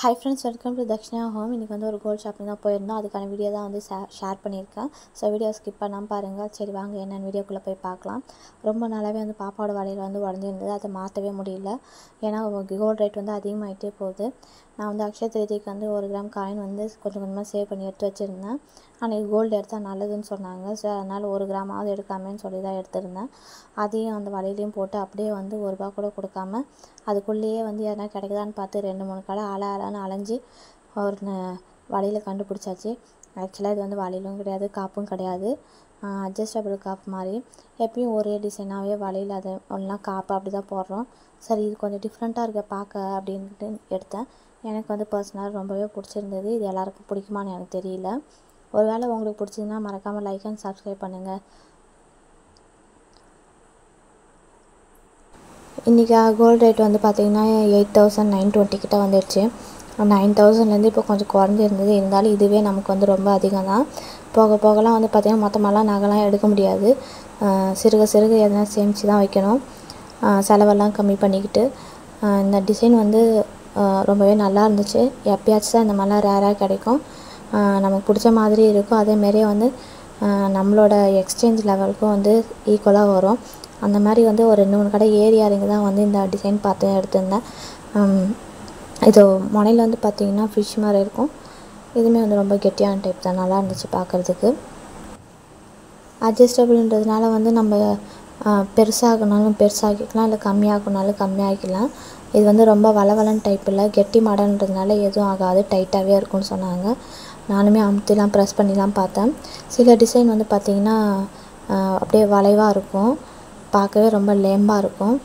Hi friends, welcome to Dakshina Home. இன்னைக்கு வந்து ஒரு கோல்ட் ஷாப்பிங் தான் போயிருந்தோம். அதுக்கான வீடியோ தான் வந்து ஷேர் பண்ணியிருக்கேன். ஸோ வீடியோ ஸ்கிப் பண்ணாமல் பாருங்கள். சரி வாங்க என்னென்னு வீடியோக்குள்ளே போய் பார்க்கலாம். ரொம்ப நாளாகவே வந்து பாப்பாவோட வளையல் வந்து உடஞ்சிருந்தது. அதை மாற்றவே முடியல. ஏன்னா கோல்ட் ரேட் வந்து அதிகமாகிட்டே போகுது. நான் வந்து அக்ஷய திருதிக்கு வந்து 1 கிராம் காயின் வந்து கொஞ்சம் கொஞ்சமாக சேவ் பண்ணி எடுத்து வச்சுருந்தேன். அன்றைக்கி கோல்டு எடுத்தால் நல்லதுன்னு சொன்னாங்க. ஸோ அதனால் 1 கிராமாவது எடுக்காமேன்னு சொல்லி தான் எடுத்திருந்தேன். அதையும் அந்த வளையலையும் போட்டு அப்படியே வந்து ₹1 கூட கொடுக்காம அதுக்குள்ளேயே வந்து எதனா கிடைக்குதான்னு பார்த்து 2-3 கடை அலான்னு அலைஞ்சி ஒரு வளையலை கண்டுபிடிச்சாச்சு. ஆக்சுவலாக இது வந்து வளையலும் கிடையாது, காப்பும் கிடையாது. அட்ஜஸ்டபிள் காப்பு மாதிரி எப்பயும் ஒரே டிசைனாகவே வளையல் அதை ஒன்றா காப்பு அப்படி தான் போடுறோம். சரி இது கொஞ்சம் டிஃப்ரெண்ட்டாக இருக்க பார்க்க அப்படின்ட்டு எடுத்தேன். எனக்கு வந்து பர்சனலாக ரொம்பவே பிடிச்சிருந்தது. இது எல்லாருக்கும் பிடிக்குமான்னு எனக்கு தெரியல. ஒரு வேளை உங்களுக்கு பிடிச்சதுன்னா மறக்காமல் லைக் அண்ட் சப்ஸ்கிரைப் பண்ணுங்கள். இன்றைக்கி கோல்டு ரேட் வந்து பார்த்திங்கன்னா 8,920 கிட்ட வந்துடுச்சு. 9,000லேருந்து இப்போ கொஞ்சம் குறைஞ்சிருந்தது. இருந்தாலும் இதுவே நமக்கு வந்து ரொம்ப அதிகம் தான். போக போகலாம் வந்து பார்த்திங்கன்னா மொத்தமாலாம் நகைலாம் எடுக்க முடியாது. சிறுக சிறுக எதனா சேமித்து தான் வைக்கணும். செலவெல்லாம் கம்மி பண்ணிக்கிட்டு இந்த டிசைன் வந்து ரொம்பவே நல்லா இருந்துச்சு. எப்பயாச்சும் தான் இந்த மாதிரிலாம் ரேராக கிடைக்கும். நமக்கு பிடிச்ச மாதிரி இருக்கும். அதேமாரியே வந்து நம்மளோட எக்ஸ்சேஞ்ச் லெவலுக்கும் வந்து ஈக்குவலாக வரும். அந்த மாதிரி வந்து ஒரு 2-3 கடை ஏறி இறங்கி தான் வந்து இந்த டிசைன் பார்த்து எடுத்திருந்தேன். இது முனையில் வந்து பார்த்திங்கன்னா ஃபிஷ் மாதிரி இருக்கும். இதுவுமே வந்து ரொம்ப கெட்டியான டைப் தான், நல்லா இருந்துச்சு பார்க்குறதுக்கு. அட்ஜஸ்டபிள்ன்றதுனால வந்து நம்ம பெருசாகனாலும் பெருசாகிக்கலாம், இல்லை கம்மியாகனாலும் கம்மியாகிக்கலாம். இது வந்து ரொம்ப வளவலன் டைப் இல்லை, கெட்டி மாடன்றதுனால எதுவும் ஆகாது, டைட்டாகவே இருக்கும்னு சொன்னாங்க. நானுமே அமுத்திலாம் ப்ரெஸ் பண்ணிலாம் பார்த்தேன். சில டிசைன் வந்து பார்த்திங்கன்னா அப்படியே வளைவாக இருக்கும், பார்க்கவே ரொம்ப லேம்பாக இருக்கும்.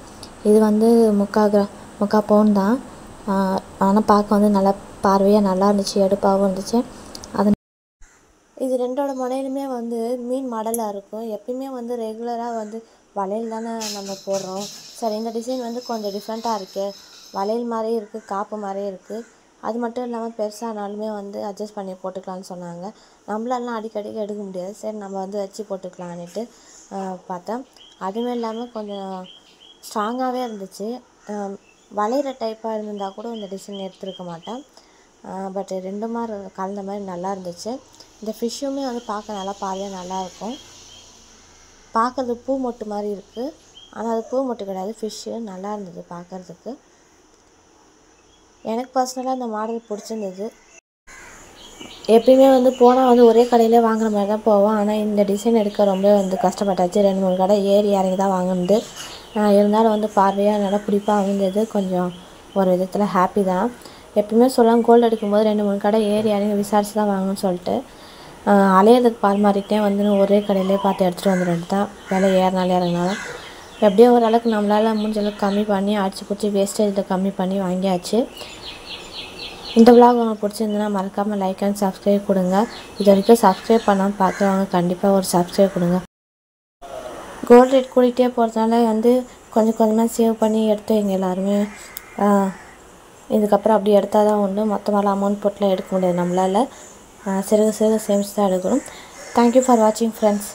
இது வந்து 3/4 பவுன் தான். ஆனால் பார்க்க வந்து நல்லா பார்வையாக நல்லா இருந்துச்சு, எடுப்பாகவும் இருந்துச்சு. இது ரெண்டோட முனையிலுமே வந்து மீன் மாடலாக இருக்கும். எப்பயுமே வந்து ரெகுலராக வந்து வளையல் தானே நம்ம போடுறோம். சரி இந்த டிசைன் வந்து கொஞ்சம் டிஃப்ரெண்ட்டாக இருக்குது, வளையல் மாதிரியே இருக்குது, காப்பு மாதிரியே இருக்குது. அது மட்டும் இல்லாமல் பெருசானாலுமே வந்து அட்ஜஸ்ட் பண்ணி போட்டுக்கலான்னு சொன்னாங்க. நம்மளாலாம் அடிக்கடிக்கு எடுக்க முடியாது. சரி நம்ம வந்து வச்சு போட்டுக்கலான்ட்டு பார்த்தேன். அதுவும் இல்லாமல் கொஞ்சம் ஸ்ட்ராங்காகவே இருந்துச்சு. வளையிற டைப்பாக இருந்திருந்தால் கூட இந்த டிசைன் எடுத்துருக்க மாட்டேன். பட் ரெண்டு மாதிரி கலந்த மாதிரி நல்லா இருந்துச்சு. இந்த ஃபிஷ்ஷுமே வந்து பார்க்க நல்லா பார்வையாக நல்லாயிருக்கும். பார்க்குறது பூ மொட்டு மாதிரி இருக்குது, ஆனால் அது பூ மொட்டு கிடையாது, ஃபிஷ்ஷு. நல்லா இருந்தது பார்க்குறதுக்கு. எனக்கு பர்சனலாக இந்த மாடல் பிடிச்சிருந்தது. எப்பயுமே வந்து போனால் வந்து ஒரே கடையிலே வாங்குற மாதிரி தான் போவோம். ஆனால் இந்த டிசைன் எடுக்க ரொம்ப வந்து கஷ்டப்பட்டாச்சு. 2-3 கடை ஏறி இறங்கி தான் வாங்கினது. இருந்தாலும் வந்து பார்வையாக நல்லா பிடிப்பாக அமைஞ்சது. கொஞ்சம் ஒரு விதத்தில் ஹாப்பி தான். எப்பயுமே சொல்லலாம், கோல்டு எடுக்கும்போது 2-3 கடை ஏறி இறங்கி விசாரித்து தான் வாங்கணும்னு சொல்லிட்டு அலையிறதுக்கு பால் மாறிக்கிட்டே வந்து ஒரே கடையிலே பார்த்து எடுத்துகிட்டு வந்துட்டு தான் விலை ஏறினாலும் இறங்கினாலும் எப்படியோ ஓரளவுக்கு நம்மளால் முடிஞ்சளவுக்கு கம்மி பண்ணி அடிச்சு பிடிச்சி வேஸ்டேஜில் கம்மி பண்ணி வாங்கியாச்சு. இந்த விலாக் உங்களுக்கு பிடிச்சிருந்துன்னா மறக்காமல் லைக் அண்ட் சப்ஸ்கிரைப் கொடுங்க. இது வரைக்கும் சப்ஸ்கிரைப் பண்ணாமல் பார்க்குறவங்க கண்டிப்பாக ஒரு சப்ஸ்கிரைப் கொடுங்க. கோல்டு ரேட் கூட்டிகிட்டே போகிறதுனால வந்து கொஞ்சம் கொஞ்சமாக சேவ் பண்ணி எடுத்து வைங்க எல்லாருமே. இதுக்கப்புறம் அப்படி எடுத்தால் தான் உண்டு. மொத்தமாக அமௌண்ட் போட்டுலாம் எடுக்க முடியாது நம்மளால். சிறுக சிறுக சேமித்து தான் எடுக்கணும். தேங்க்யூ ஃபார் வாட்சிங் ஃப்ரெண்ட்ஸ்.